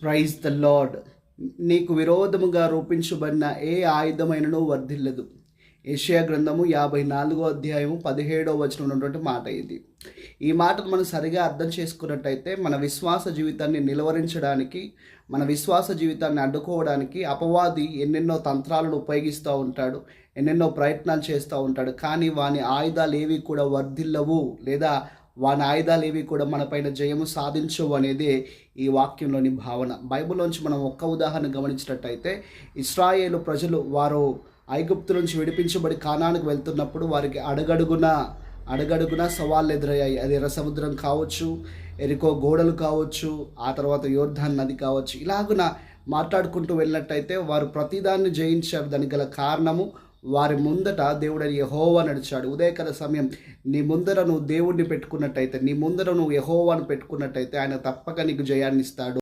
Praise the lord. నీకు విరోధముగా రూపించబడిన ఏ ఆయుధమైనను వర్ధిల్లదు. యెషయా గ్రంథము 54వ అధ్యాయము 17వ వచనం ఉన్నటువంటి మాట ఇది. ఈ మాటను మనం సరిగా అర్థం చేసుకున్నట్టయితే మన విశ్వాస జీవితాన్ని నిలువరించడానికి, మన విశ్వాస జీవితాన్ని అడ్డుకోవడానికి అపవాది ఎన్నెన్నో తంత్రాలను ఉపయోగిస్తూ ఉంటాడు, ఎన్నెన్నో ప్రయత్నాలు చేస్తూ ఉంటాడు. కానీ వాని ఆయుధాలు ఏవి కూడా వర్ధిల్లవు, లేదా వాని ఆయుధాలు ఏవి కూడా మనపైన జయము సాధించవు అనేది ఈ వాక్యంలోని భావన. బైబిల్లోంచి మనం ఒక్క ఉదాహరణ గమనించినట్టయితే, ఇశ్రాయేలు ప్రజలు వారు ఐగుప్తు నుంచి విడిపించబడి కానానుకు వెళ్తున్నప్పుడు వారికి అడుగడుగున సవాళ్ళు ఎదురయ్యాయి. అది ఎర్ర సముద్రం కావచ్చు, ఎరికో గోడలు కావచ్చు, ఆ తర్వాత యోర్దాన్ నది కావచ్చు. ఇలాగున మాట్లాడుకుంటూ వెళ్ళినట్టయితే వారు ప్రతిదాన్ని జయించారు. దానికి గల కారణము వారి ముందట దేవుడని యెహోవా నడిచాడు. ఉదయకాల సమయం నీ ముందర నువ్వు దేవుడిని పెట్టుకున్నట్టయితే, నీ ముందర నువ్వు యెహోవాను పెట్టుకున్నట్టయితే ఆయన తప్పక నీకు జయాన్ని ఇస్తాడు.